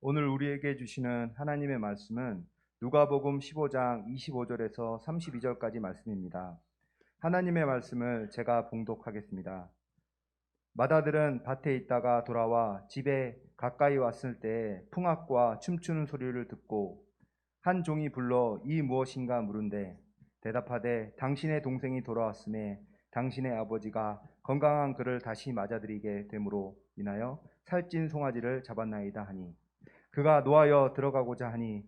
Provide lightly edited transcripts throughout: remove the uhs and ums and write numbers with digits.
오늘 우리에게 주시는 하나님의 말씀은 누가복음 15장 25절에서 32절까지 말씀입니다. 하나님의 말씀을 제가 봉독하겠습니다. 마다들은 밭에 있다가 돌아와 집에 가까이 왔을 때 풍악과 춤추는 소리를 듣고 한 종이 불러 이 무엇인가 물은데 대답하되 당신의 동생이 돌아왔음에 당신의 아버지가 건강한 그를 다시 맞아들이게 됨으로 인하여 살찐 송아지를 잡았나이다 하니 그가 노하여 들어가고자 하니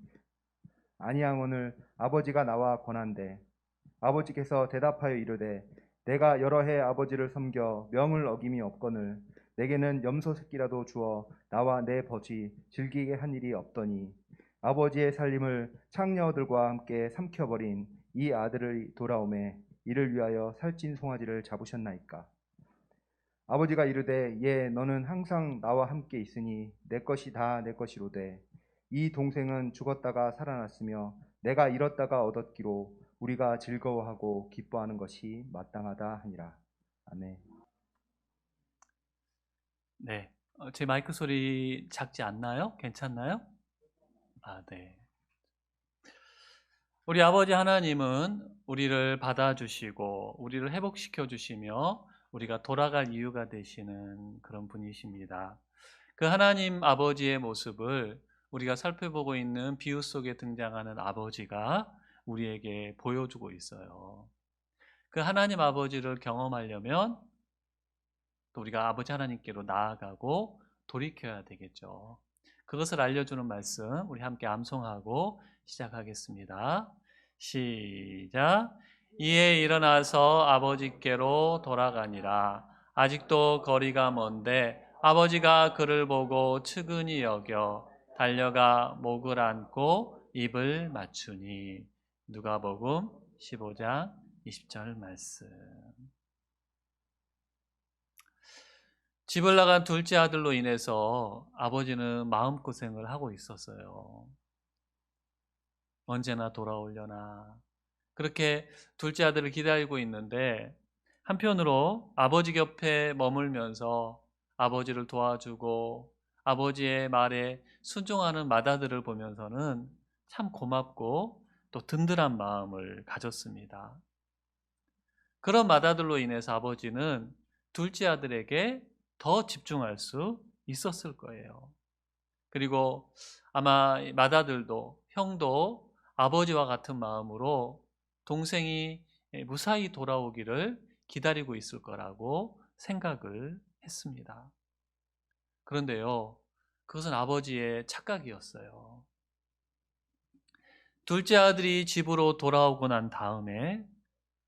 아니하거늘 아버지가 나와 권한대 아버지께서 대답하여 이르되 내가 여러 해 아버지를 섬겨 명을 어김이 없거늘 내게는 염소 새끼라도 주어 나와 내 버지 즐기게 한 일이 없더니 아버지의 살림을 창녀들과 함께 삼켜버린 이 아들을 돌아오매 이를 위하여 살찐 송아지를 잡으셨나이까. 아버지가 이르되 예 너는 항상 나와 함께 있으니 내 것이 다 내 것이로되 이 동생은 죽었다가 살아났으며 내가 잃었다가 얻었기로 우리가 즐거워하고 기뻐하는 것이 마땅하다 하니라. 아멘. 네. 제 마이크 소리 작지 않나요? 괜찮나요? 네. 우리 아버지 하나님은 우리를 받아주시고, 우리를 회복시켜 주시며, 우리가 돌아갈 이유가 되시는 그런 분이십니다. 그 하나님 아버지의 모습을 우리가 살펴보고 있는 비유 속에 등장하는 아버지가 우리에게 보여주고 있어요. 그 하나님 아버지를 경험하려면 또 우리가 아버지 하나님께로 나아가고 돌이켜야 되겠죠. 그것을 알려주는 말씀 우리 함께 암송하고 시작하겠습니다. 시작. 이에 일어나서 아버지께로 돌아가니라. 아직도 거리가 먼데 아버지가 그를 보고 측은히 여겨 달려가 목을 안고 입을 맞추니. 누가복음 15장 20절 말씀. 집을 나간 둘째 아들로 인해서 아버지는 마음고생을 하고 있었어요. 언제나 돌아오려나. 그렇게 둘째 아들을 기다리고 있는데 한편으로 아버지 곁에 머물면서 아버지를 도와주고 아버지의 말에 순종하는 맏아들을 보면서는 참 고맙고 또 든든한 마음을 가졌습니다. 그런 맏아들로 인해서 아버지는 둘째 아들에게 더 집중할 수 있었을 거예요. 그리고 아마 맏아들도 형도 아버지와 같은 마음으로 동생이 무사히 돌아오기를 기다리고 있을 거라고 생각을 했습니다. 그런데요, 그것은 아버지의 착각이었어요. 둘째 아들이 집으로 돌아오고 난 다음에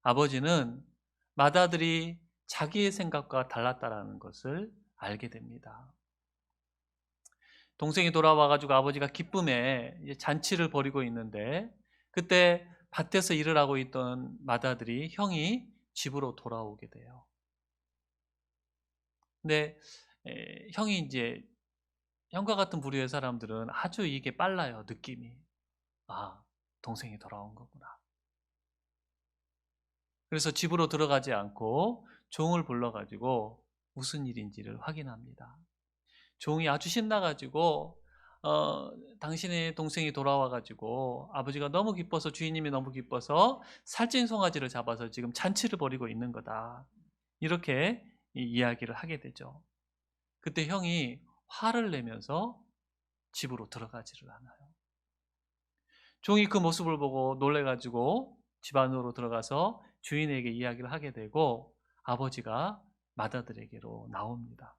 아버지는 맏아들이 자기의 생각과 달랐다라는 것을 알게 됩니다. 동생이 돌아와가지고 아버지가 기쁨에 이제 잔치를 벌이고 있는데 그때 밭에서 일을 하고 있던 맏아들이 형이 집으로 돌아오게 돼요. 근데 형이 이제 형과 같은 부류의 사람들은 아주 이게 빨라요, 느낌이. 아, 동생이 돌아온 거구나. 그래서 집으로 들어가지 않고 종을 불러가지고 무슨 일인지를 확인합니다. 종이 아주 신나가지고 당신의 동생이 돌아와가지고 아버지가 너무 기뻐서 주인님이 너무 기뻐서 살찐 송아지를 잡아서 지금 잔치를 벌이고 있는 거다. 이렇게 이야기를 하게 되죠. 그때 형이 화를 내면서 집으로 들어가지를 않아요. 종이 그 모습을 보고 놀래가지고 집 안으로 들어가서 주인에게 이야기를 하게 되고 아버지가 맏아들에게로 나옵니다.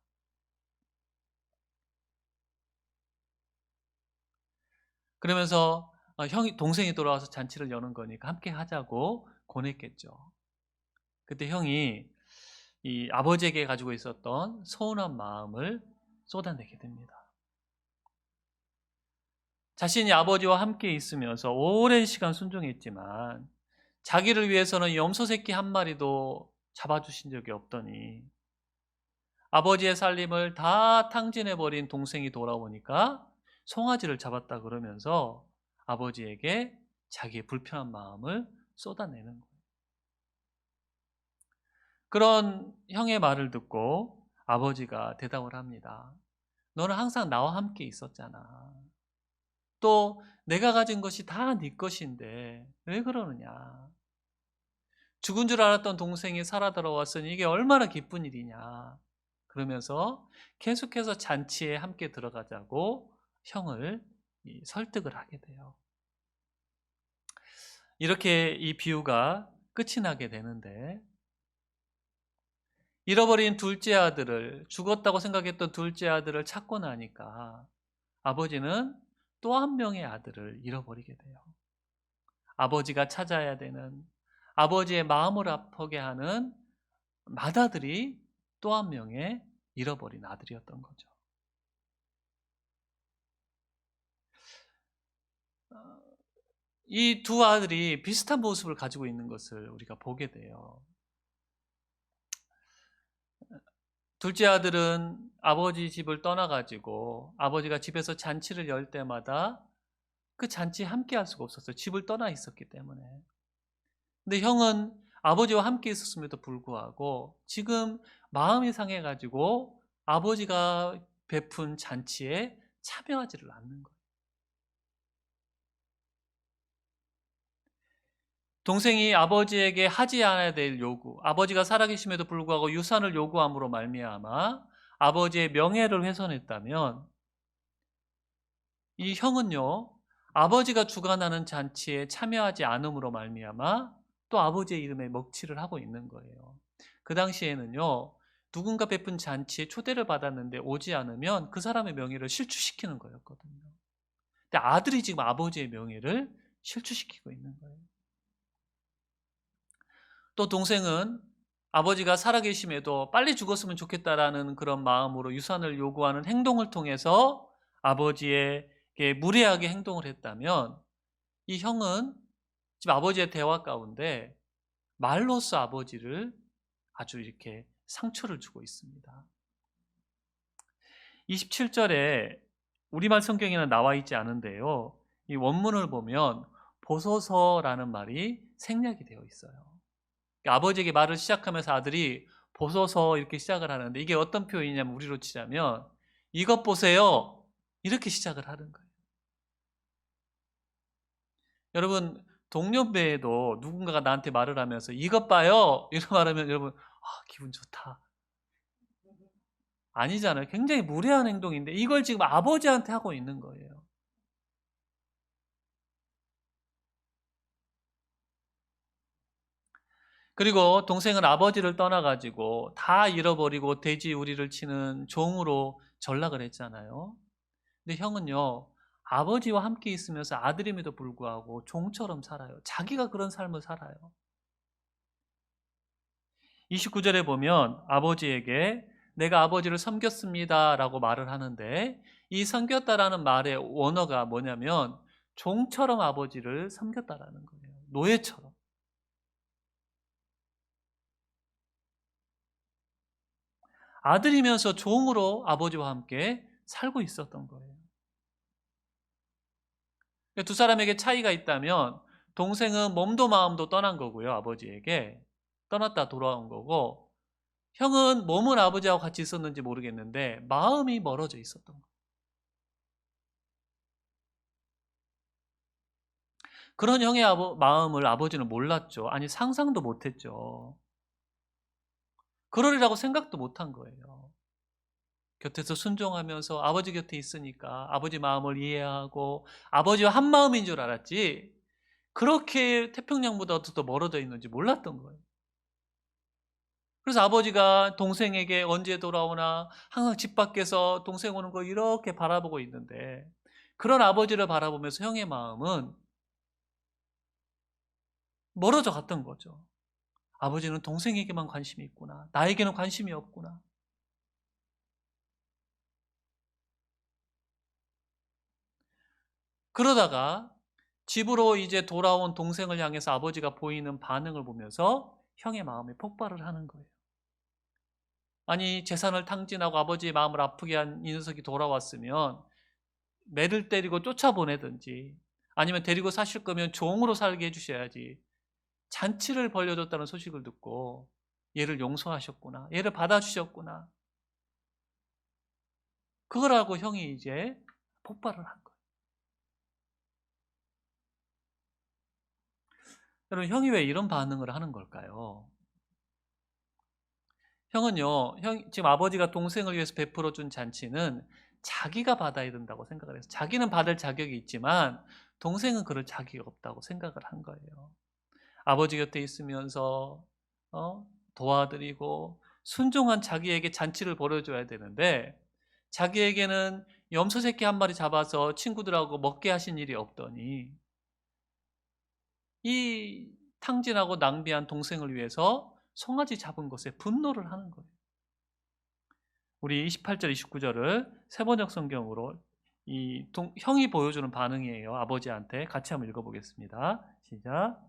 그러면서 형이 동생이 돌아와서 잔치를 여는 거니까 함께 하자고 권했겠죠. 그때 형이 이 아버지에게 가지고 있었던 서운한 마음을 쏟아내게 됩니다. 자신이 아버지와 함께 있으면서 오랜 시간 순종했지만 자기를 위해서는 염소 새끼 한 마리도 잡아주신 적이 없더니 아버지의 살림을 다 탕진해버린 동생이 돌아오니까 송아지를 잡았다 그러면서 아버지에게 자기의 불편한 마음을 쏟아내는 거예요. 그런 형의 말을 듣고 아버지가 대답을 합니다. 너는 항상 나와 함께 있었잖아. 또 내가 가진 것이 다 네 것인데 왜 그러느냐. 죽은 줄 알았던 동생이 살아 돌아왔으니 이게 얼마나 기쁜 일이냐. 그러면서 계속해서 잔치에 함께 들어가자고 형을 설득을 하게 돼요. 이렇게 이 비유가 끝이 나게 되는데, 잃어버린 둘째 아들을, 죽었다고 생각했던 둘째 아들을 찾고 나니까 아버지는 또 한 명의 아들을 잃어버리게 돼요. 아버지가 찾아야 되는, 아버지의 마음을 아프게 하는 맏아들이 또 한 명의 잃어버린 아들이었던 거죠. 이 두 아들이 비슷한 모습을 가지고 있는 것을 우리가 보게 돼요. 둘째 아들은 아버지 집을 떠나가지고 아버지가 집에서 잔치를 열 때마다 그 잔치에 함께 할 수가 없었어요. 집을 떠나 있었기 때문에. 근데 형은 아버지와 함께 있었음에도 불구하고 지금 마음이 상해가지고 아버지가 베푼 잔치에 참여하지를 않는 거예요. 동생이 아버지에게 하지 않아야 될 요구, 아버지가 살아계심에도 불구하고 유산을 요구함으로 말미암아 아버지의 명예를 훼손했다면, 이 형은요, 아버지가 주관하는 잔치에 참여하지 않음으로 말미암아 또 아버지의 이름에 먹칠을 하고 있는 거예요. 그 당시에는요, 누군가 베푼 잔치에 초대를 받았는데 오지 않으면 그 사람의 명예를 실추시키는 거였거든요. 근데 아들이 지금 아버지의 명예를 실추시키고 있는 거예요. 또 동생은 아버지가 살아계심에도 빨리 죽었으면 좋겠다라는 그런 마음으로 유산을 요구하는 행동을 통해서 아버지에게 무례하게 행동을 했다면, 이 형은 지금 아버지의 대화 가운데 말로써 아버지를 아주 이렇게 상처를 주고 있습니다. 27절에 우리말 성경에는 나와 있지 않은데요, 이 원문을 보면 보소서라는 말이 생략이 되어 있어요. 아버지에게 말을 시작하면서 아들이 보소서 이렇게 시작을 하는데, 이게 어떤 표현이냐면 우리로 치자면 이것 보세요 이렇게 시작을 하는 거예요. 여러분, 동년배에도 누군가가 나한테 말을 하면서 이것 봐요 이런 말하면 여러분 기분 좋다 아니잖아요. 굉장히 무례한 행동인데 이걸 지금 아버지한테 하고 있는 거예요. 그리고 동생은 아버지를 떠나가지고 다 잃어버리고 돼지우리를 치는 종으로 전락을 했잖아요. 근데 형은요, 아버지와 함께 있으면서 아들임에도 불구하고 종처럼 살아요. 자기가 그런 삶을 살아요. 29절에 보면 아버지에게 내가 아버지를 섬겼습니다 라고 말을 하는데, 이 섬겼다라는 말의 원어가 뭐냐면 종처럼 아버지를 섬겼다라는 거예요. 노예처럼. 아들이면서 종으로 아버지와 함께 살고 있었던 거예요. 두 사람에게 차이가 있다면, 동생은 몸도 마음도 떠난 거고요. 아버지에게 떠났다 돌아온 거고, 형은 몸은 아버지하고 같이 있었는지 모르겠는데 마음이 멀어져 있었던 거예요. 그런 형의 마음을 아버지는 몰랐죠. 아니, 상상도 못했죠. 그러리라고 생각도 못한 거예요. 곁에서 순종하면서 아버지 곁에 있으니까 아버지 마음을 이해하고 아버지와 한 마음인 줄 알았지, 그렇게 태평양보다 더 멀어져 있는지 몰랐던 거예요. 그래서 아버지가 동생에게 언제 돌아오나 항상 집 밖에서 동생 오는 거 이렇게 바라보고 있는데, 그런 아버지를 바라보면서 형의 마음은 멀어져 갔던 거죠. 아버지는 동생에게만 관심이 있구나. 나에게는 관심이 없구나. 그러다가 집으로 이제 돌아온 동생을 향해서 아버지가 보이는 반응을 보면서 형의 마음이 폭발을 하는 거예요. 아니, 재산을 탕진하고 아버지의 마음을 아프게 한 이 녀석이 돌아왔으면 매를 때리고 쫓아보내든지, 아니면 데리고 사실 거면 종으로 살게 해주셔야지, 잔치를 벌려줬다는 소식을 듣고 얘를 용서하셨구나, 얘를 받아주셨구나, 그걸 알고 형이 이제 폭발을 한 거예요. 여러분, 형이 왜 이런 반응을 하는 걸까요? 형은요, 지금 아버지가 동생을 위해서 베풀어 준 잔치는 자기가 받아야 된다고 생각을 해서, 자기는 받을 자격이 있지만 동생은 그럴 자격이 없다고 생각을 한 거예요. 아버지 곁에 있으면서 도와드리고 순종한 자기에게 잔치를 벌여줘야 되는데, 자기에게는 염소 새끼 한 마리 잡아서 친구들하고 먹게 하신 일이 없더니 이 탕진하고 낭비한 동생을 위해서 송아지 잡은 것에 분노를 하는 거예요. 우리 28절, 29절을 세번역 성경으로 형이 보여주는 반응이에요. 아버지한테 같이 한번 읽어보겠습니다. 시작.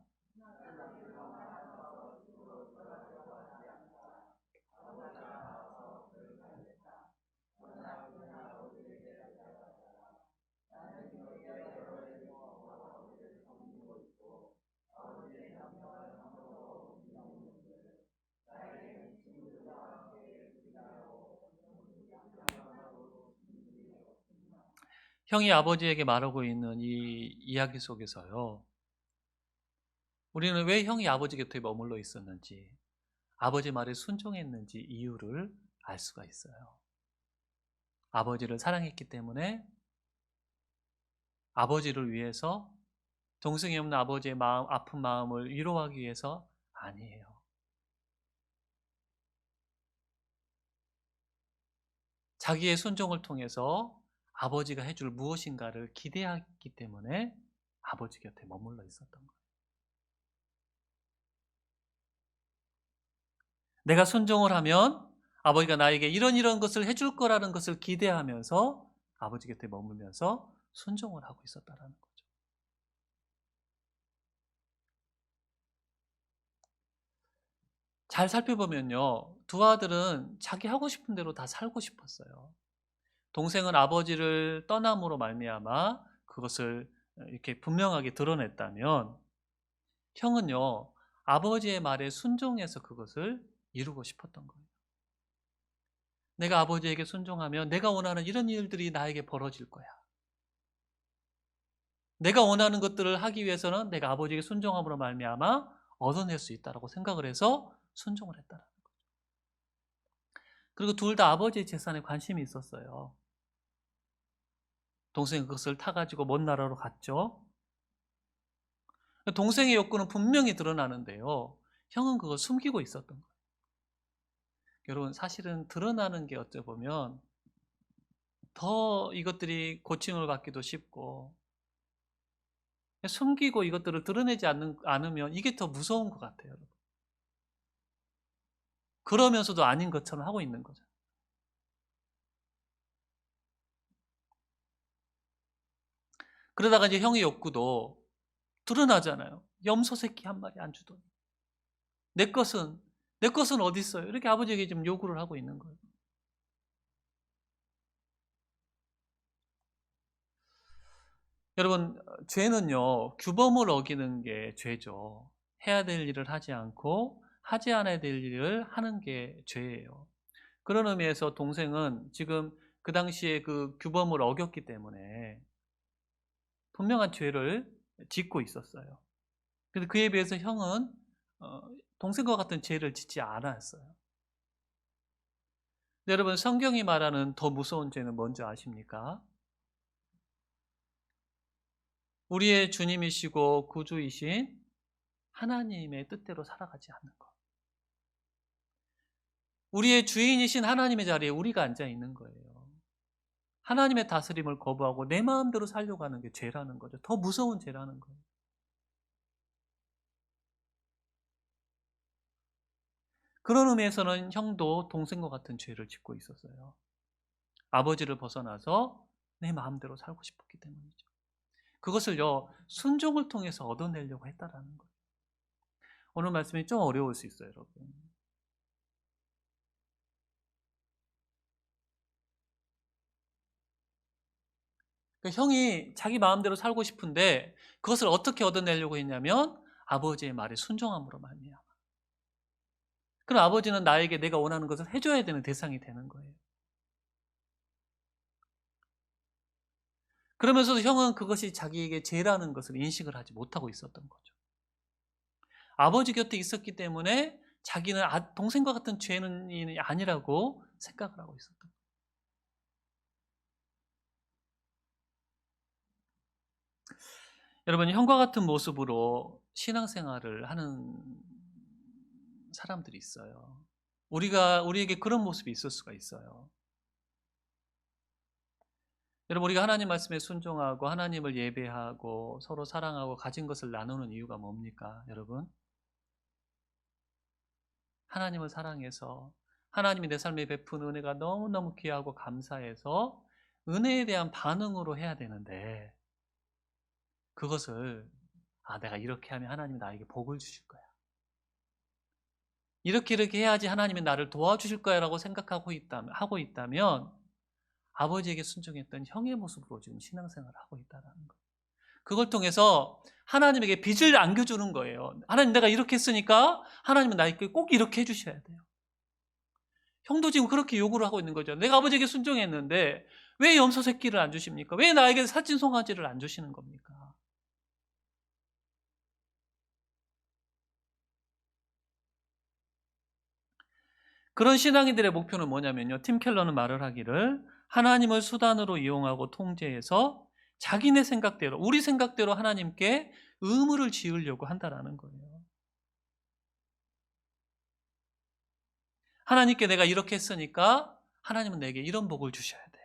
형이 아버지에게 말하고 있는 이 이야기 속에서요, 우리는 왜 형이 아버지 곁에 머물러 있었는지, 아버지 말에 순종했는지 이유를 알 수가 있어요. 아버지를 사랑했기 때문에, 아버지를 위해서, 동생이 없는 아버지의 아픈 마음을 위로하기 위해서 아니에요. 자기의 순종을 통해서 아버지가 해줄 무엇인가를 기대했기 때문에 아버지 곁에 머물러 있었던 거예요. 내가 순종을 하면 아버지가 나에게 이런 것을 해줄 거라는 것을 기대하면서 아버지 곁에 머물면서 순종을 하고 있었다는 거죠. 잘 살펴보면요, 두 아들은 자기 하고 싶은 대로 다 살고 싶었어요. 동생은 아버지를 떠남으로 말미암아 그것을 이렇게 분명하게 드러냈다면, 형은요, 아버지의 말에 순종해서 그것을 이루고 싶었던 거예요. 내가 아버지에게 순종하면 내가 원하는 이런 일들이 나에게 벌어질 거야. 내가 원하는 것들을 하기 위해서는 내가 아버지에게 순종함으로 말미암아 얻어낼 수 있다고 생각을 해서 순종을 했다는 거죠. 그리고 둘 다 아버지의 재산에 관심이 있었어요. 동생이 그것을 타가지고 먼 나라로 갔죠. 동생의 욕구는 분명히 드러나는데요, 형은 그걸 숨기고 있었던 거예요. 여러분, 사실은 드러나는 게 어찌 보면 더 이것들이 고침을 받기도 쉽고, 숨기고 이것들을 드러내지 않으면 이게 더 무서운 것 같아요, 여러분. 그러면서도 아닌 것처럼 하고 있는 거죠. 그러다가 이제 형의 욕구도 드러나잖아요. 염소 새끼 한 마리 안 주더니 내 것은 어디 있어요? 이렇게 아버지에게 지금 요구를 하고 있는 거예요. 여러분, 죄는요, 규범을 어기는 게 죄죠. 해야 될 일을 하지 않고 하지 않아야 될 일을 하는 게 죄예요. 그런 의미에서 동생은 지금 그 당시에 그 규범을 어겼기 때문에 분명한 죄를 짓고 있었어요. 근데 그에 비해서 형은 어, 동생과 같은 죄를 짓지 않았어요. 근데 여러분, 성경이 말하는 더 무서운 죄는 뭔지 아십니까? 우리의 주님이시고 구주이신 하나님의 뜻대로 살아가지 않는 것. 우리의 주인이신 하나님의 자리에 우리가 앉아 있는 거예요. 하나님의 다스림을 거부하고 내 마음대로 살려고 하는 게 죄라는 거죠. 더 무서운 죄라는 거예요. 그런 의미에서는 형도 동생과 같은 죄를 짓고 있었어요. 아버지를 벗어나서 내 마음대로 살고 싶었기 때문이죠. 그것을요, 순종을 통해서 얻어내려고 했다라는 거예요. 오늘 말씀이 좀 어려울 수 있어요, 여러분. 그러니까 형이 자기 마음대로 살고 싶은데 그것을 어떻게 얻어내려고 했냐면 아버지의 말에 순종함으로 말미암아. 그럼 아버지는 나에게 내가 원하는 것을 해줘야 되는 대상이 되는 거예요. 그러면서도 형은 그것이 자기에게 죄라는 것을 인식을 하지 못하고 있었던 거죠. 아버지 곁에 있었기 때문에 자기는 동생과 같은 죄는 아니라고 생각을 하고 있었던 거예요. 여러분, 형과 같은 모습으로 신앙생활을 하는 사람들이 있어요. 우리에게 그런 모습이 있을 수가 있어요. 여러분, 우리가 하나님 말씀에 순종하고 하나님을 예배하고 서로 사랑하고 가진 것을 나누는 이유가 뭡니까, 여러분? 하나님을 사랑해서 하나님이 내 삶에 베푼 은혜가 너무너무 귀하고 감사해서 은혜에 대한 반응으로 해야 되는데, 그것을 내가 이렇게 하면 하나님이 나에게 복을 주실 거야, 이렇게 해야지 하나님이 나를 도와주실 거야 라고 하고 있다면 아버지에게 순종했던 형의 모습으로 지금 신앙생활을 하고 있다는 거예요. 그걸 통해서 하나님에게 빚을 안겨주는 거예요. 하나님, 내가 이렇게 했으니까 하나님은 나에게 꼭 이렇게 해주셔야 돼요. 형도 지금 그렇게 요구를 하고 있는 거죠. 내가 아버지에게 순종했는데 왜 염소 새끼를 안 주십니까? 왜 나에게 살찐 송아지를 안 주시는 겁니까? 그런 신앙인들의 목표는 뭐냐면요, 팀 켈러는 말을 하기를 하나님을 수단으로 이용하고 통제해서 자기네 생각대로, 우리 생각대로 하나님께 의무를 지으려고 한다라는 거예요. 하나님께 내가 이렇게 했으니까 하나님은 내게 이런 복을 주셔야 돼.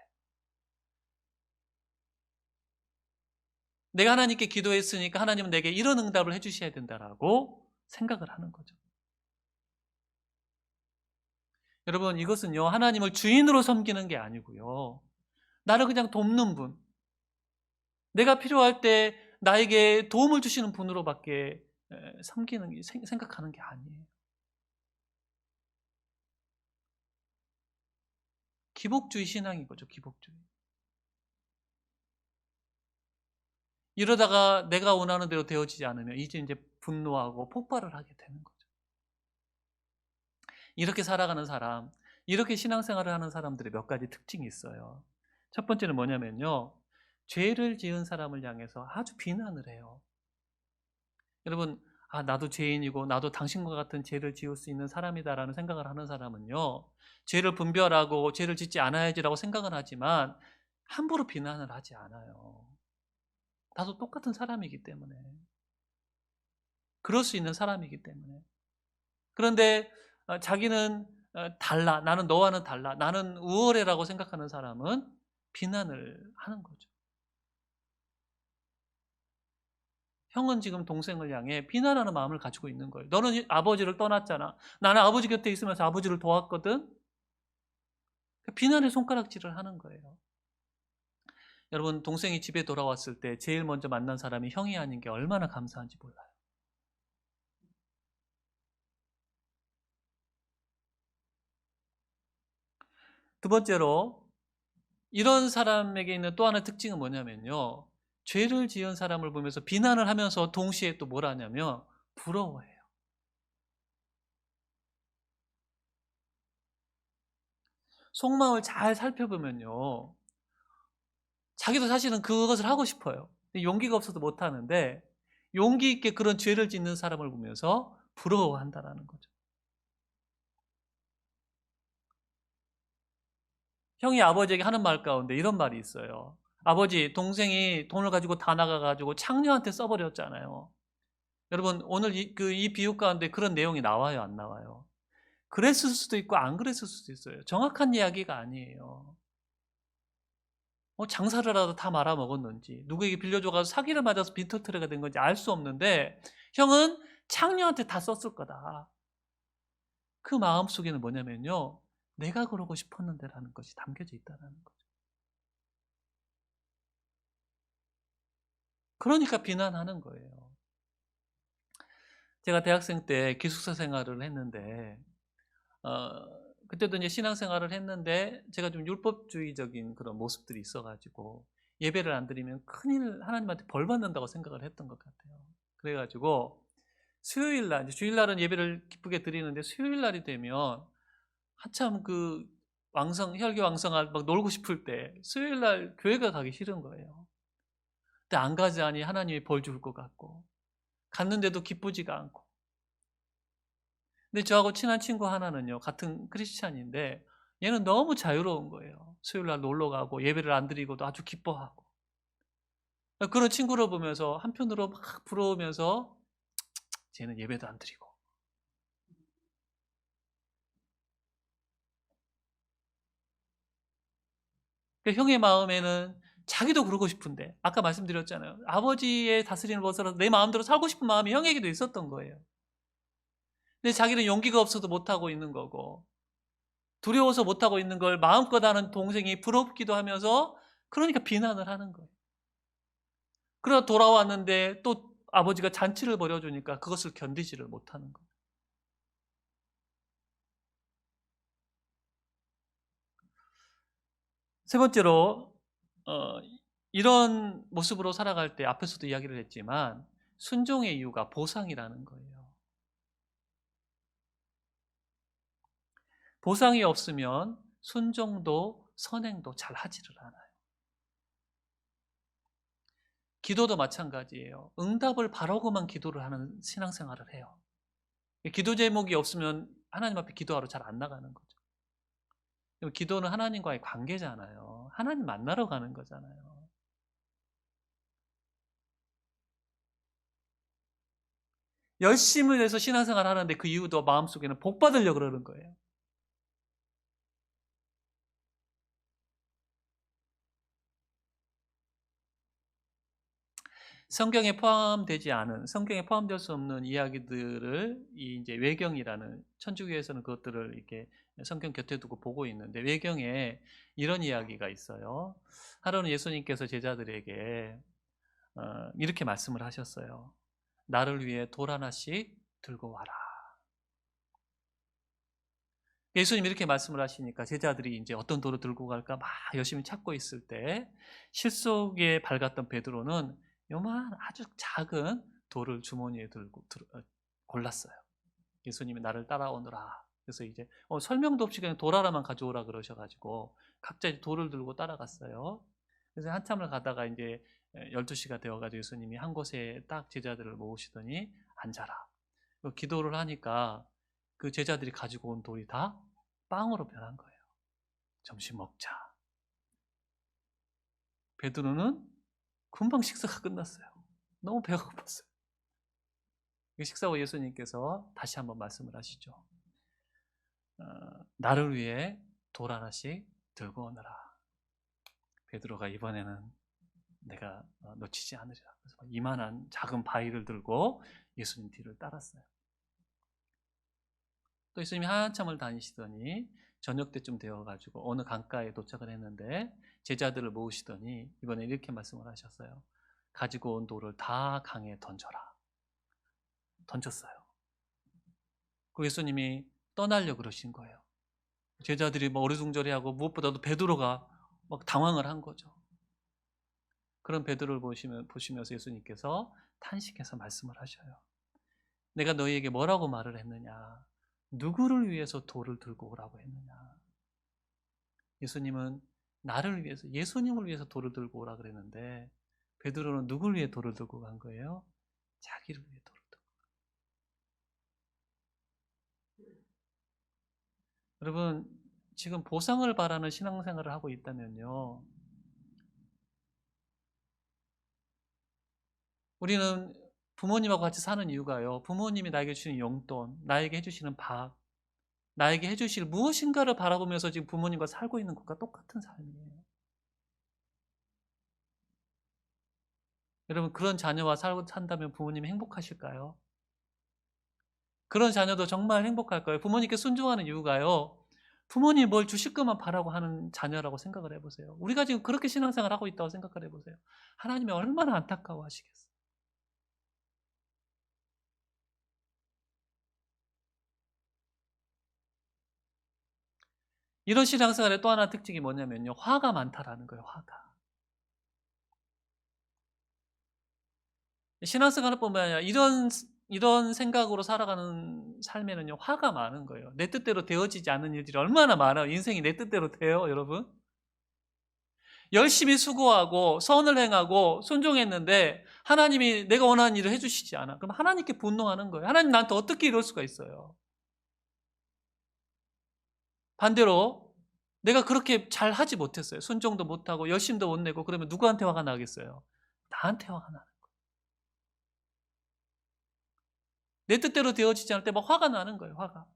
내가 하나님께 기도했으니까 하나님은 내게 이런 응답을 해주셔야 된다라고 생각을 하는 거죠. 여러분, 이것은요, 하나님을 주인으로 섬기는 게 아니고요, 나를 그냥 돕는 분, 내가 필요할 때 나에게 도움을 주시는 분으로밖에 생각하는 게 아니에요. 기복주의 신앙인 거죠, 기복주의. 이러다가 내가 원하는 대로 되어지지 않으면 이제 분노하고 폭발을 하게 되는 거죠. 이렇게 살아가는 사람, 이렇게 신앙생활을 하는 사람들의 몇 가지 특징이 있어요. 첫 번째는 뭐냐면요, 죄를 지은 사람을 향해서 아주 비난을 해요. 여러분, 나도 죄인이고 나도 당신과 같은 죄를 지을 수 있는 사람이다라는 생각을 하는 사람은요, 죄를 분별하고 죄를 짓지 않아야지라고 생각은 하지만 함부로 비난을 하지 않아요. 나도 똑같은 사람이기 때문에, 그럴 수 있는 사람이기 때문에. 그런데 자기는 달라, 나는 너와는 달라, 나는 우월해라고 생각하는 사람은 비난을 하는 거죠. 형은 지금 동생을 향해 비난하는 마음을 가지고 있는 거예요. 너는 아버지를 떠났잖아. 나는 아버지 곁에 있으면서 아버지를 도왔거든. 비난의 손가락질을 하는 거예요. 여러분, 동생이 집에 돌아왔을 때 제일 먼저 만난 사람이 형이 아닌 게 얼마나 감사한지 몰라요. 두 번째로, 이런 사람에게 있는 또 하나의 특징은 뭐냐면요, 죄를 지은 사람을 보면서 비난을 하면서 동시에 또 뭘 하냐면 부러워해요. 속마음을 잘 살펴보면요, 자기도 사실은 그것을 하고 싶어요. 용기가 없어서 못하는데 용기 있게 그런 죄를 짓는 사람을 보면서 부러워한다는 거죠. 형이 아버지에게 하는 말 가운데 이런 말이 있어요. 아버지, 동생이 돈을 가지고 다 나가가지고 창녀한테 써버렸잖아요. 여러분, 오늘 이 비유 가운데 그런 내용이 나와요, 안 나와요? 그랬을 수도 있고 안 그랬을 수도 있어요. 정확한 이야기가 아니에요. 장사를 하다 다 말아먹었는지, 누구에게 빌려줘가지고 사기를 맞아서 빈털터리가 된 건지 알 수 없는데 형은 창녀한테 다 썼을 거다. 그 마음속에는 뭐냐면요, 내가 그러고 싶었는데라는 것이 담겨져 있다는 거죠. 그러니까 비난하는 거예요. 제가 대학생 때 기숙사 생활을 했는데 그때도 이제 신앙생활을 했는데 제가 좀 율법주의적인 그런 모습들이 있어가지고 예배를 안 드리면 큰일, 하나님한테 벌 받는다고 생각을 했던 것 같아요. 그래가지고 수요일날, 이제 주일날은 예배를 기쁘게 드리는데 수요일날이 되면 한참 혈기 왕성할 막 놀고 싶을 때 수요일날 교회가 가기 싫은 거예요. 근데 안 가자니 하나님이 벌 줄 것 같고 갔는데도 기쁘지가 않고. 근데 저하고 친한 친구 하나는요, 같은 크리스찬인데 얘는 너무 자유로운 거예요. 수요일 날 놀러 가고 예배를 안 드리고도 아주 기뻐하고. 그런 친구를 보면서 한편으로 막 부러우면서 쟤는 예배도 안 드리고. 그러니까 형의 마음에는 자기도 그러고 싶은데 아까 말씀드렸잖아요. 아버지의 다스림을 벗어나서 내 마음대로 살고 싶은 마음이 형에게도 있었던 거예요. 근데 자기는 용기가 없어서 못하고 있는 거고 두려워서 못하고 있는 걸 마음껏 하는 동생이 부럽기도 하면서 그러니까 비난을 하는 거예요. 그러다 돌아왔는데 또 아버지가 잔치를 벌여주니까 그것을 견디지를 못하는 거예요. 세 번째로 이런 모습으로 살아갈 때 앞에서도 이야기를 했지만 순종의 이유가 보상이라는 거예요. 보상이 없으면 순종도 선행도 잘 하지를 않아요. 기도도 마찬가지예요. 응답을 바라고만 기도를 하는 신앙생활을 해요. 기도 제목이 없으면 하나님 앞에 기도하러 잘 안 나가는 거죠. 기도는 하나님과의 관계잖아요. 하나님 만나러 가는 거잖아요. 열심을 해서 신앙생활 하는데 그 이유도 마음속에는 복 받으려고 그러는 거예요. 성경에 포함되지 않은, 성경에 포함될 수 없는 이야기들을 이제 외경이라는, 천주교에서는 그것들을 이렇게 성경 곁에 두고 보고 있는데 외경에 이런 이야기가 있어요. 하루는 예수님께서 제자들에게 이렇게 말씀을 하셨어요. 나를 위해 돌 하나씩 들고 와라. 예수님 이렇게 말씀을 하시니까 제자들이 이제 어떤 돌을 들고 갈까 막 열심히 찾고 있을 때 실속에 밝았던 베드로는 요만 아주 작은 돌을 주머니에 들고 골랐어요. 예수님이 나를 따라오너라. 그래서 이제 설명도 없이 그냥 돌 하나만 가져오라 그러셔가지고 각자 이제 돌을 들고 따라갔어요. 그래서 한참을 가다가 이제 12시가 되어가지고 예수님이 한 곳에 딱 제자들을 모으시더니 앉아라. 기도를 하니까 그 제자들이 가지고 온 돌이 다 빵으로 변한 거예요. 점심 먹자. 베드로는 금방 식사가 끝났어요. 너무 배가 고팠어요. 식사 후 예수님께서 다시 한번 말씀을 하시죠. 나를 위해 돌 하나씩 들고 오너라. 베드로가 이번에는 내가 놓치지 않으리라. 그래서 이만한 작은 바위를 들고 예수님 뒤를 따랐어요. 또 예수님이 한참을 다니시더니 저녁 때쯤 되어가지고 어느 강가에 도착을 했는데 제자들을 모으시더니 이번에 이렇게 말씀을 하셨어요. 가지고 온 돌을 다 강에 던져라. 던졌어요. 그 예수님이 떠나려고 그러신 거예요. 제자들이 뭐 어리둥절해하고 무엇보다도 베드로가 막 당황을 한 거죠. 그런 베드로를 보시면서 예수님께서 탄식해서 말씀을 하셔요. 내가 너희에게 뭐라고 말을 했느냐? 누구를 위해서 돌을 들고 오라고 했느냐? 예수님은 나를 위해서, 예수님을 위해서 돌을 들고 오라 그랬는데 베드로는 누굴 위해 돌을 들고 간 거예요? 자기를 위해 돌을 들고. 여러분, 지금 보상을 바라는 신앙생활을 하고 있다면요, 우리는 부모님하고 같이 사는 이유가요, 부모님이 나에게 주시는 용돈, 나에게 해주시는 밥, 나에게 해주실 무엇인가를 바라보면서 지금 부모님과 살고 있는 것과 똑같은 삶이에요. 여러분, 그런 자녀와 산다면 부모님이 행복하실까요? 그런 자녀도 정말 행복할까요? 부모님께 순종하는 이유가요, 부모님이 뭘 주실 것만 바라고 하는 자녀라고 생각을 해보세요. 우리가 지금 그렇게 신앙생활을 하고 있다고 생각을 해보세요. 하나님이 얼마나 안타까워 하시겠어요. 이런 신앙생활의 또 하나 특징이 뭐냐면요, 화가 많다라는 거예요. 화가. 신앙생활을 뿐만 아니라 이런 생각으로 살아가는 삶에는요, 화가 많은 거예요. 내 뜻대로 되어지지 않는 일들이 얼마나 많아요. 인생이 내 뜻대로 돼요, 여러분? 열심히 수고하고 선을 행하고 순종했는데 하나님이 내가 원하는 일을 해주시지 않아. 그럼 하나님께 분노하는 거예요. 하나님 나한테 어떻게 이럴 수가 있어요? 반대로 내가 그렇게 잘 하지 못했어요. 순종도 못하고 열심도 못 내고 그러면 누구한테 화가 나겠어요? 나한테 화가 나는 거예요. 내 뜻대로 되어지지 않을 때 막 화가 나는 거예요. 화가.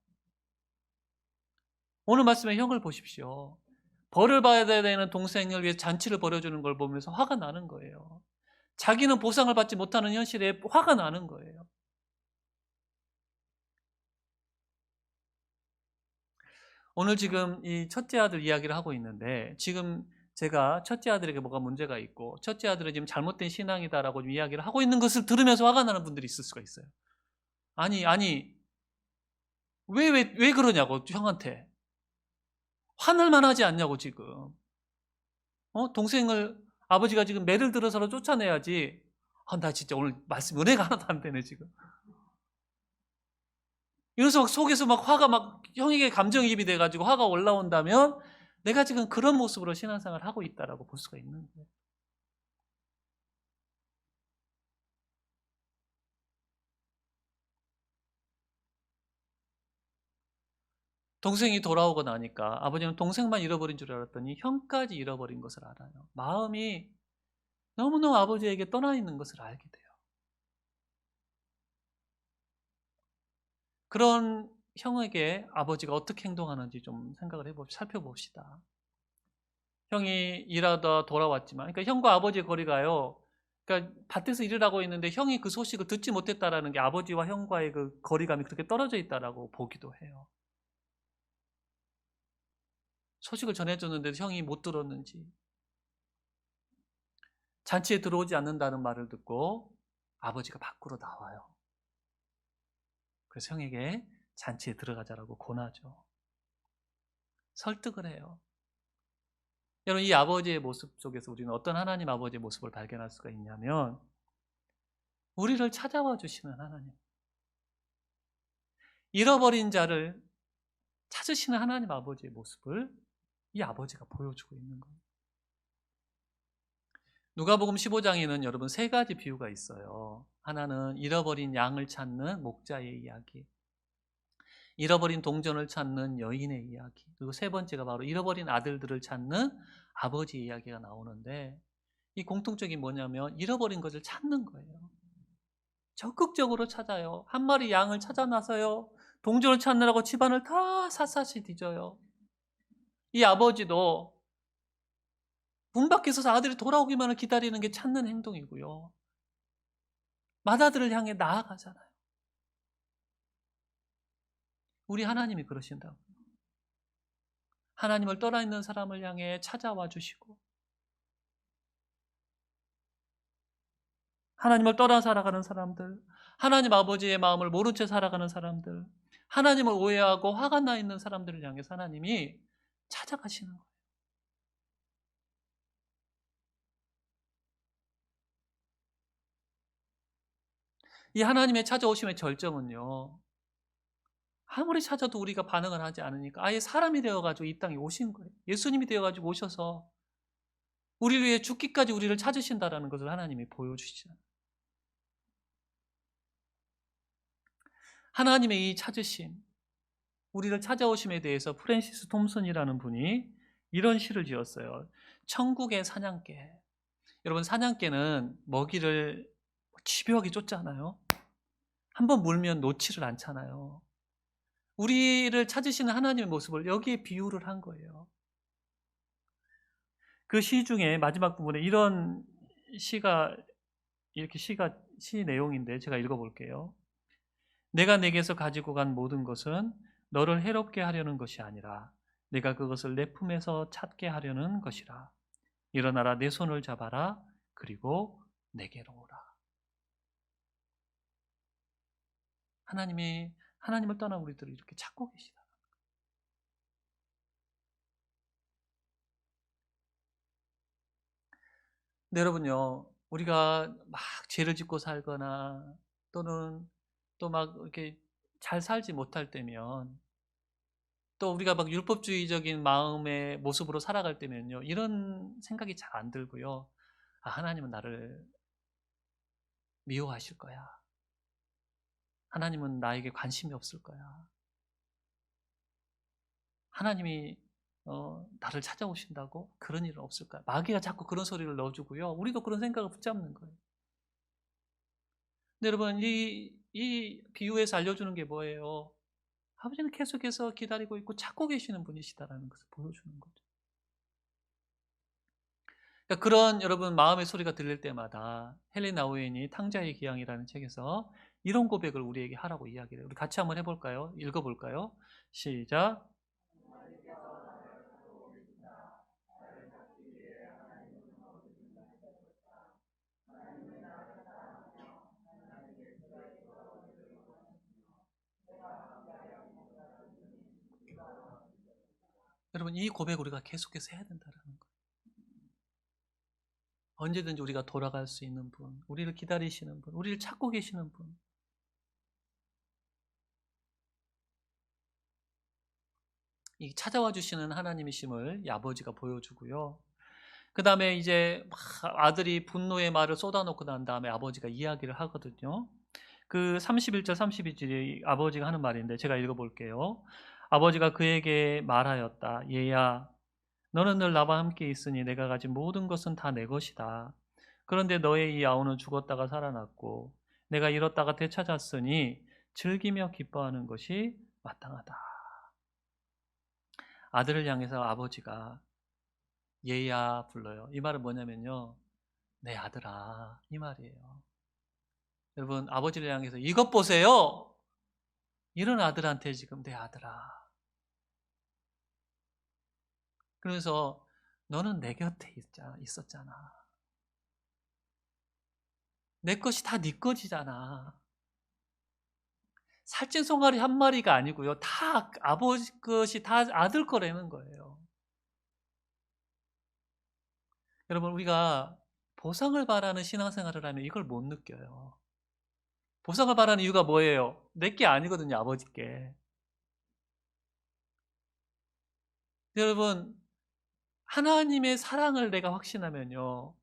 오늘 말씀에 형을 보십시오. 벌을 받아야 되는 동생을 위해 잔치를 벌여주는 걸 보면서 화가 나는 거예요. 자기는 보상을 받지 못하는 현실에 화가 나는 거예요. 오늘 지금 이 첫째 아들 이야기를 하고 있는데 지금 제가 첫째 아들에게 뭐가 문제가 있고 첫째 아들은 지금 잘못된 신앙이다라고 이야기를 하고 있는 것을 들으면서 화가 나는 분들이 있을 수가 있어요. 아니 왜 그러냐고 형한테 화날 만하지 않냐고 지금 동생을 아버지가 지금 매를 들어서라 쫓아내야지. 나 진짜 오늘 말씀 은혜가 하나도 안 되네 지금. 이래서 막 속에서 막 화가 막 형에게 감정이입이 돼가지고 화가 올라온다면 내가 지금 그런 모습으로 신앙생활을 하고 있다라고 볼 수가 있는 거예요. 동생이 돌아오고 나니까 아버지는 동생만 잃어버린 줄 알았더니 형까지 잃어버린 것을 알아요. 마음이 너무너무 아버지에게 떠나 있는 것을 알게 돼요. 그런 형에게 아버지가 어떻게 행동하는지 좀 생각을 살펴봅시다. 형이 일하다 돌아왔지만, 그러니까 형과 아버지의 거리가요. 그러니까 밭에서 일을 하고 있는데 형이 그 소식을 듣지 못했다라는 게 아버지와 형과의 그 거리감이 그렇게 떨어져 있다라고 보기도 해요. 소식을 전해줬는데도 형이 못 들었는지, 잔치에 들어오지 않는다는 말을 듣고 아버지가 밖으로 나와요. 그래서 형에게 잔치에 들어가자라고 권하죠. 설득을 해요. 여러분, 이 아버지의 모습 속에서 우리는 어떤 하나님 아버지의 모습을 발견할 수가 있냐면 우리를 찾아와 주시는 하나님, 잃어버린 자를 찾으시는 하나님 아버지의 모습을 이 아버지가 보여주고 있는 거예요. 누가복음 15장에는 여러분 세 가지 비유가 있어요. 하나는 잃어버린 양을 찾는 목자의 이야기, 잃어버린 동전을 찾는 여인의 이야기, 그리고 세 번째가 바로 잃어버린 아들들을 찾는 아버지의 이야기가 나오는데 이 공통점이 뭐냐면 잃어버린 것을 찾는 거예요. 적극적으로 찾아요. 한 마리 양을 찾아 나서요. 동전을 찾느라고 집안을 다 샅샅이 뒤져요. 이 아버지도 문 밖에서 아들이 돌아오기만을 기다리는 게 찾는 행동이고요. 맏아들을 향해 나아가잖아요. 우리 하나님이 그러신다고. 하나님을 떠나 있는 사람을 향해 찾아와 주시고 하나님을 떠나 살아가는 사람들, 하나님 아버지의 마음을 모른 채 살아가는 사람들, 하나님을 오해하고 화가 나 있는 사람들을 향해서 하나님이 찾아가시는 거예요. 이 하나님의 찾아오심의 절정은요, 아무리 찾아도 우리가 반응을 하지 않으니까 아예 사람이 되어가지고 이 땅에 오신 거예요. 예수님이 되어가지고 오셔서 우리를 위해 죽기까지 우리를 찾으신다라는 것을 하나님이 보여주시잖아요. 하나님의 이 찾으심, 우리를 찾아오심에 대해서 프랜시스 톰슨이라는 분이 이런 시를 지었어요. 천국의 사냥개. 여러분, 사냥개는 먹이를 집요하게 쫓잖아요. 한번 물면 놓지를 않잖아요. 우리를 찾으시는 하나님의 모습을 여기에 비유를 한 거예요. 그 시 중에 마지막 부분에 이런 시가 이렇게 시 내용인데 제가 읽어볼게요. 내가 내게서 가지고 간 모든 것은 너를 해롭게 하려는 것이 아니라 내가 그것을 내 품에서 찾게 하려는 것이라. 일어나라, 내 손을 잡아라, 그리고 내게로 오라. 하나님이 하나님을 떠난 우리들을 이렇게 찾고 계시다. 근데 여러분요, 우리가 막 죄를 짓고 살거나 또는 또 막 이렇게 잘 살지 못할 때면 또 우리가 막 율법주의적인 마음의 모습으로 살아갈 때면요, 이런 생각이 잘 안 들고요. 아, 하나님은 나를 미워하실 거야. 하나님은 나에게 관심이 없을 거야. 하나님이 나를 찾아오신다고? 그런 일은 없을 거야. 마귀가 자꾸 그런 소리를 넣어주고요. 우리도 그런 생각을 붙잡는 거예요. 근데 여러분, 이 비유에서 알려주는 게 뭐예요? 아버지는 계속해서 기다리고 있고 찾고 계시는 분이시다라는 것을 보여주는 거죠. 그러니까 그런 여러분 마음의 소리가 들릴 때마다 헬렌 나우엔이 탕자의 기양이라는 책에서 이런 고백을 우리에게 하라고 이야기를 해요. 우리 같이 한번 해볼까요? 읽어볼까요? 시작. 여러분, 이 고백 우리가 계속해서 해야 된다는 거예요. 언제든지 우리가 돌아갈 수 있는 분, 우리를 기다리시는 분, 우리를 찾고 계시는 분. 이 찾아와 주시는 하나님이심을 이 아버지가 보여주고요. 그 다음에 이제 막 아들이 분노의 말을 쏟아놓고 난 다음에 아버지가 이야기를 하거든요. 그 31절 32절이 아버지가 하는 말인데 제가 읽어볼게요. 아버지가 그에게 말하였다. 얘야, 너는 늘 나와 함께 있으니 내가 가진 모든 것은 다 내 것이다. 그런데 너의 이 아우는 죽었다가 살아났고 내가 잃었다가 되찾았으니 즐기며 기뻐하는 것이 마땅하다. 아들을 향해서 아버지가 얘야 불러요. 이 말은 뭐냐면요, 내 아들아, 이 말이에요. 여러분, 아버지를 향해서 이것 보세요, 이런 아들한테 지금 내 아들아. 그래서 너는 내 곁에 있었잖아. 내 것이 다 네 것이잖아. 살찐 송아리 한 마리가 아니고요, 다 아버지 것이 다 아들 거라는 거예요. 여러분, 우리가 보상을 바라는 신앙생활을 하면 이걸 못 느껴요. 보상을 바라는 이유가 뭐예요? 내게 아니거든요, 아버지께. 여러분, 하나님의 사랑을 내가 확신하면요,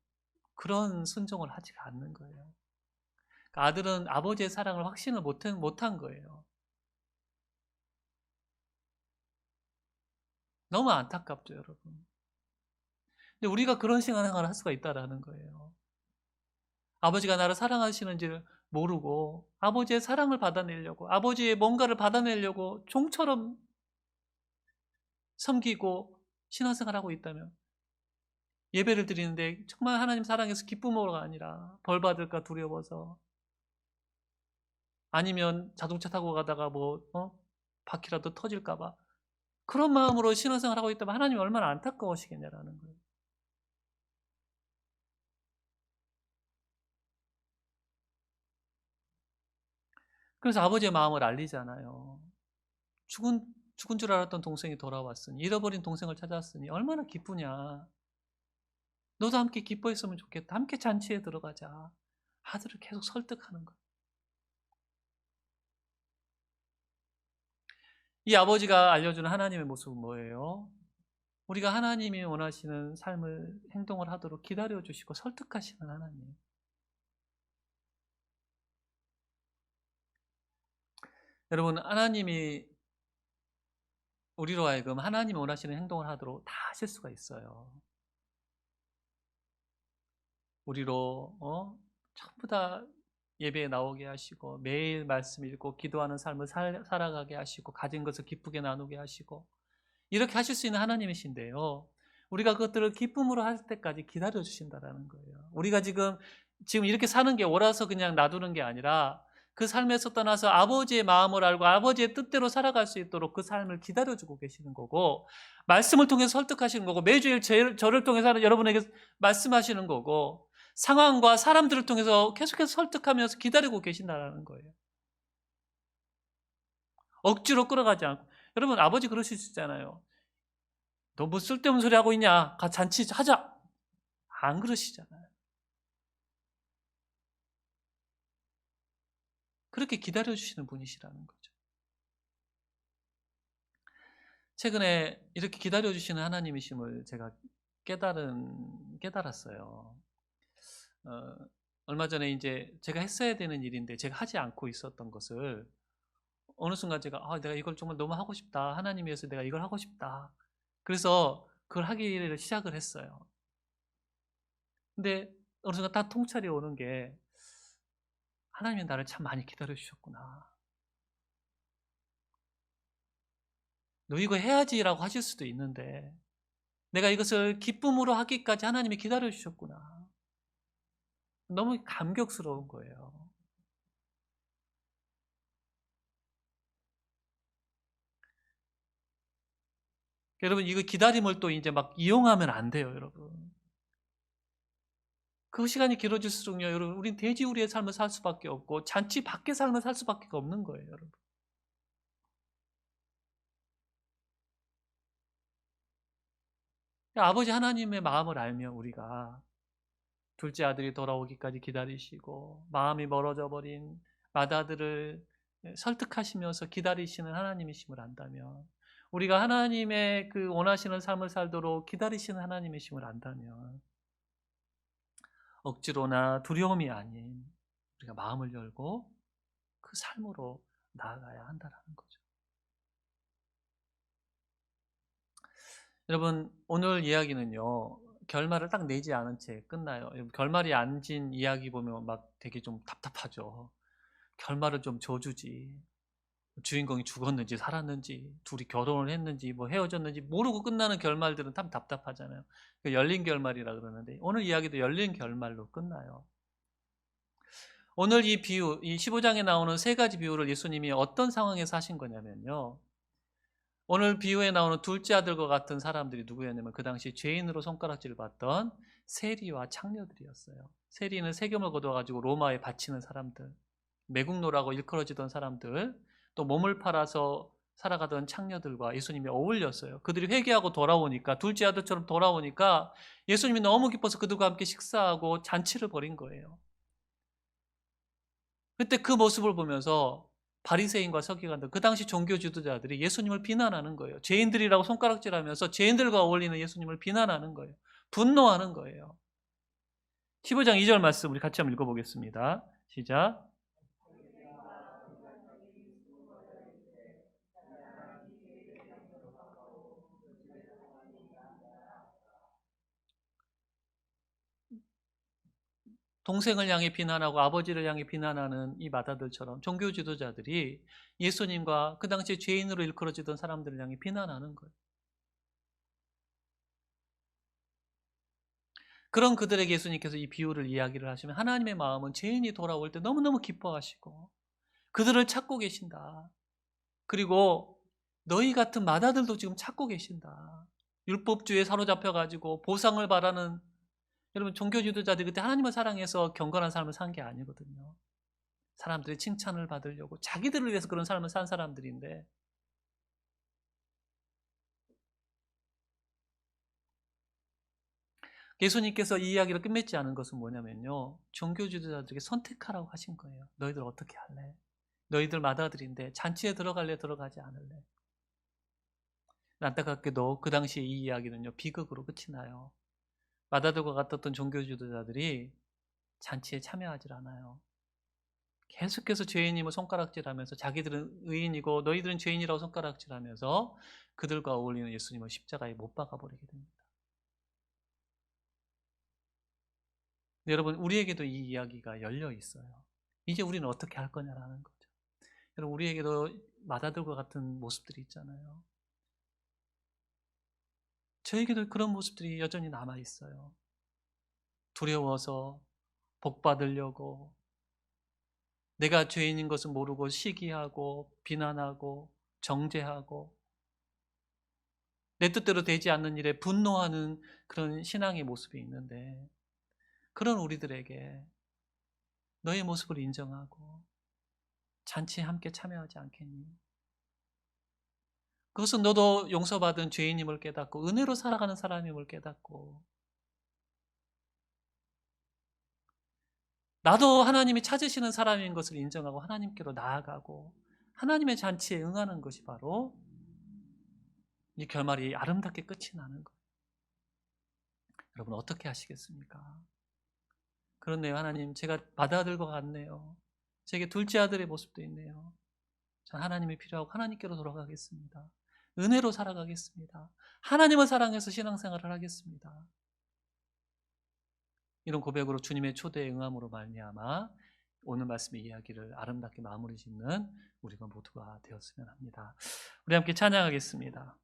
그런 순종을 하지가 않는 거예요. 그러니까 아들은 아버지의 사랑을 확신을 못한 거예요. 너무 안타깝죠, 여러분. 근데 우리가 그런 신앙생활을 할 수가 있다라는 거예요. 아버지가 나를 사랑하시는지를 모르고 아버지의 사랑을 받아내려고, 아버지의 뭔가를 받아내려고 종처럼 섬기고 신앙생활하고 있다면, 예배를 드리는데 정말 하나님 사랑해서 기쁨으로가 아니라 벌 받을까 두려워서, 아니면 자동차 타고 가다가 바퀴라도 터질까 봐, 그런 마음으로 신앙생활을 하고 있다면 하나님이 얼마나 안타까우시겠냐라는 거예요. 그래서 아버지의 마음을 알리잖아요. 죽은 죽은 줄 알았던 동생이 돌아왔으니, 잃어버린 동생을 찾았으니 얼마나 기쁘냐. 너도 함께 기뻐했으면 좋겠다. 함께 잔치에 들어가자. 아들을 계속 설득하는 거예요. 이 아버지가 알려주는 하나님의 모습은 뭐예요? 우리가 하나님이 원하시는 삶을, 행동을 하도록 기다려주시고 설득하시는 하나님. 여러분, 하나님이 우리로 하여금 하나님이 원하시는 행동을 하도록 다 하실 수가 있어요. 우리로 전부 다 예배에 나오게 하시고, 매일 말씀 읽고 기도하는 삶을 살아가게 하시고, 가진 것을 기쁘게 나누게 하시고, 이렇게 하실 수 있는 하나님이신데요, 우리가 그것들을 기쁨으로 할 때까지 기다려 주신다라는 거예요. 우리가 지금 이렇게 사는 게 옳아서 그냥 놔두는 게 아니라, 그 삶에서 떠나서 아버지의 마음을 알고 아버지의 뜻대로 살아갈 수 있도록 그 삶을 기다려주고 계시는 거고, 말씀을 통해서 설득하시는 거고, 매주일 저를 통해서 여러분에게 말씀하시는 거고, 상황과 사람들을 통해서 계속해서 설득하면서 기다리고 계신다는 거예요. 억지로 끌어가지 않고. 여러분, 아버지 그러실 수 있잖아요. 너 뭐 쓸데없는 소리 하고 있냐? 잔치 하자. 안 그러시잖아요. 그렇게 기다려주시는 분이시라는 거죠. 최근에 이렇게 기다려주시는 하나님이심을 제가 깨달았어요. 어, 얼마 전에 이제 제가 했어야 되는 일인데 제가 하지 않고 있었던 것을 어느 순간 제가 내가 이걸 정말 너무 하고 싶다. 하나님 위해서 내가 이걸 하고 싶다. 그래서 그걸 하기를 시작을 했어요. 근데 어느 순간 딱 통찰이 오는 게 하나님이 나를 참 많이 기다려주셨구나. 너 이거 해야지라고 하실 수도 있는데 내가 이것을 기쁨으로 하기까지 하나님이 기다려주셨구나. 너무 감격스러운 거예요. 여러분, 이거 기다림을 또 이제 막 이용하면 안 돼요, 여러분. 그 시간이 길어질수록요, 여러분, 우린 돼지우리의 삶을 살 수밖에 없고, 잔치 밖의 삶을 살 수밖에 없는 거예요, 여러분. 아버지 하나님의 마음을 알면 우리가 둘째 아들이 돌아오기까지 기다리시고, 마음이 멀어져 버린 맏아들을 설득하시면서 기다리시는 하나님이심을 안다면, 우리가 하나님의 그 원하시는 삶을 살도록 기다리시는 하나님이심을 안다면, 억지로나 두려움이 아닌 우리가 마음을 열고 그 삶으로 나아가야 한다는 거죠. 여러분, 오늘 이야기는요, 결말을 딱 내지 않은 채 끝나요. 결말이 안 진 이야기 보면 막 되게 좀 답답하죠. 결말을 좀 줘주지. 주인공이 죽었는지 살았는지, 둘이 결혼을 했는지, 뭐 헤어졌는지 모르고 끝나는 결말들은 참 답답하잖아요. 열린 결말이라 그러는데 오늘 이야기도 열린 결말로 끝나요. 오늘 이 비유, 이 15장에 나오는 세 가지 비유를 예수님이 어떤 상황에서 하신 거냐면요. 오늘 비유에 나오는 둘째 아들과 같은 사람들이 누구였냐면 그 당시 죄인으로 손가락질을 받던 세리와 창녀들이었어요. 세리는 세금을 걷어가지고 로마에 바치는 사람들, 매국노라고 일컬어지던 사람들, 또 몸을 팔아서 살아가던 창녀들과 예수님이 어울렸어요. 그들이 회개하고 돌아오니까, 둘째 아들처럼 돌아오니까 예수님이 너무 기뻐서 그들과 함께 식사하고 잔치를 벌인 거예요. 그때 그 모습을 보면서 바리새인과 서기관들, 그 당시 종교 지도자들이 예수님을 비난하는 거예요. 죄인들이라고 손가락질하면서 죄인들과 어울리는 예수님을 비난하는 거예요. 분노하는 거예요. 15장 2절 말씀 우리 같이 한번 읽어보겠습니다. 시작. 동생을 향해 비난하고 아버지를 향해 비난하는 이 맏아들처럼 종교 지도자들이 예수님과 그 당시에 죄인으로 일컬어지던 사람들을 향해 비난하는 거예요. 그런 그들에게 예수님께서 이 비유를 이야기를 하시면 하나님의 마음은 죄인이 돌아올 때 너무너무 기뻐하시고 그들을 찾고 계신다. 그리고 너희 같은 맏아들도 지금 찾고 계신다. 율법주의에 사로잡혀가지고 보상을 바라는 여러분 종교 지도자들이 그때 하나님을 사랑해서 경건한 삶을 산 게 아니거든요. 사람들이 칭찬을 받으려고 자기들을 위해서 그런 삶을 산 사람들인데 예수님께서 이 이야기를 끝맺지 않은 것은 뭐냐면요. 종교 지도자들에게 선택하라고 하신 거예요. 너희들 어떻게 할래? 너희들 맏아들인데 잔치에 들어갈래? 들어가지 않을래? 안타깝게도 그 당시에 이 이야기는요. 비극으로 끝이 나요. 맏아들과 같았던 종교 지도자들이 잔치에 참여하지 않아요. 계속해서 죄인임을 손가락질하면서 자기들은 의인이고 너희들은 죄인이라고 손가락질하면서 그들과 어울리는 예수님을 십자가에 못 박아버리게 됩니다. 여러분 우리에게도 이 이야기가 열려 있어요. 이제 우리는 어떻게 할 거냐라는 거죠. 여러분 우리에게도 맏아들과 같은 모습들이 있잖아요. 저에게도 그런 모습들이 여전히 남아 있어요. 두려워서 복 받으려고 내가 죄인인 것을 모르고 시기하고 비난하고 정죄하고 내 뜻대로 되지 않는 일에 분노하는 그런 신앙의 모습이 있는데 그런 우리들에게 너의 모습을 인정하고 잔치에 함께 참여하지 않겠니? 그것은 너도 용서받은 죄인임을 깨닫고 은혜로 살아가는 사람임을 깨닫고 나도 하나님이 찾으시는 사람인 것을 인정하고 하나님께로 나아가고 하나님의 잔치에 응하는 것이 바로 이 결말이 아름답게 끝이 나는 거예요. 여러분 어떻게 하시겠습니까? 그렇네요. 하나님, 제가 받아들 것 같네요. 제게 둘째 아들의 모습도 있네요. 전 하나님이 필요하고 하나님께로 돌아가겠습니다. 은혜로 살아가겠습니다. 하나님을 사랑해서 신앙생활을 하겠습니다. 이런 고백으로 주님의 초대에 응함으로 말미암아 오늘 말씀의 이야기를 아름답게 마무리 짓는 우리가 모두가 되었으면 합니다. 우리 함께 찬양하겠습니다.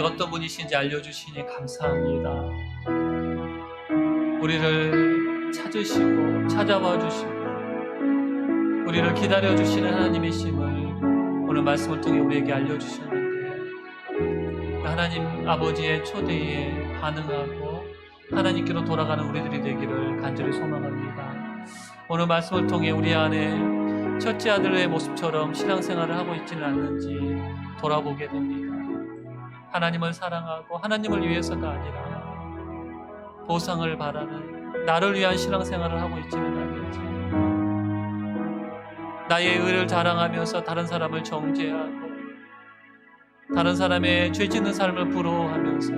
어떤 분이신지 알려주시니 감사합니다. 우리를 찾으시고 찾아와 주시고 우리를 기다려주시는 하나님이심을 오늘 말씀을 통해 우리에게 알려주셨는데 하나님 아버지의 초대에 반응하고 하나님께로 돌아가는 우리들이 되기를 간절히 소망합니다. 오늘 말씀을 통해 우리 안에 첫째 아들의 모습처럼 신앙생활을 하고 있지는 않는지 돌아보게 됩니다. 하나님을 사랑하고 하나님을 위해서가 아니라 보상을 바라는 나를 위한 신앙생활을 하고 있지는 않는지, 나의 의를 자랑하면서 다른 사람을 정죄하고 다른 사람의 죄 짓는 삶을 부러워하면서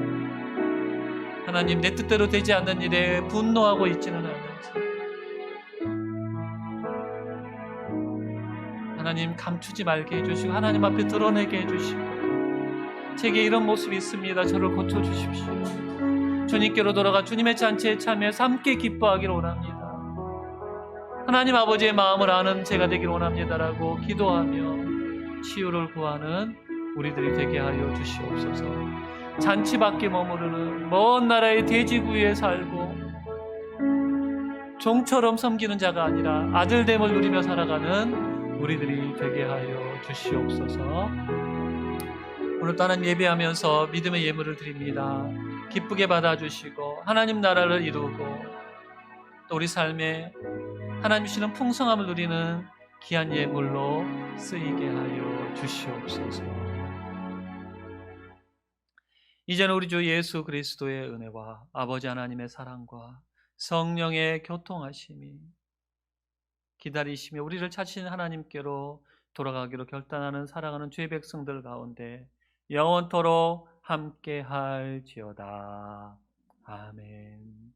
하나님 내 뜻대로 되지 않는 일에 분노하고 있지는 않는지, 하나님 감추지 말게 해주시고 하나님 앞에 드러내게 해주시고 제게 이런 모습이 있습니다. 저를 고쳐주십시오. 주님께로 돌아가 주님의 잔치에 참여해서 함께 기뻐하기를 원합니다. 하나님 아버지의 마음을 아는 제가 되기를 원합니다라고 기도하며 치유를 구하는 우리들이 되게 하여 주시옵소서. 잔치 밖에 머무르는 먼 나라의 돼지구이에 살고 종처럼 섬기는 자가 아니라 아들됨을 누리며 살아가는 우리들이 되게 하여 주시옵소서. 오늘 또 하나님 예배하면서 믿음의 예물을 드립니다. 기쁘게 받아주시고 하나님 나라를 이루고 또 우리 삶에 하나님 주시는 풍성함을 누리는 귀한 예물로 쓰이게 하여 주시옵소서. 이제는 우리 주 예수 그리스도의 은혜와 아버지 하나님의 사랑과 성령의 교통하심이 기다리시며 우리를 찾으신 하나님께로 돌아가기로 결단하는 사랑하는 주의 백성들 가운데 영원토록 함께 할지어다. 아멘.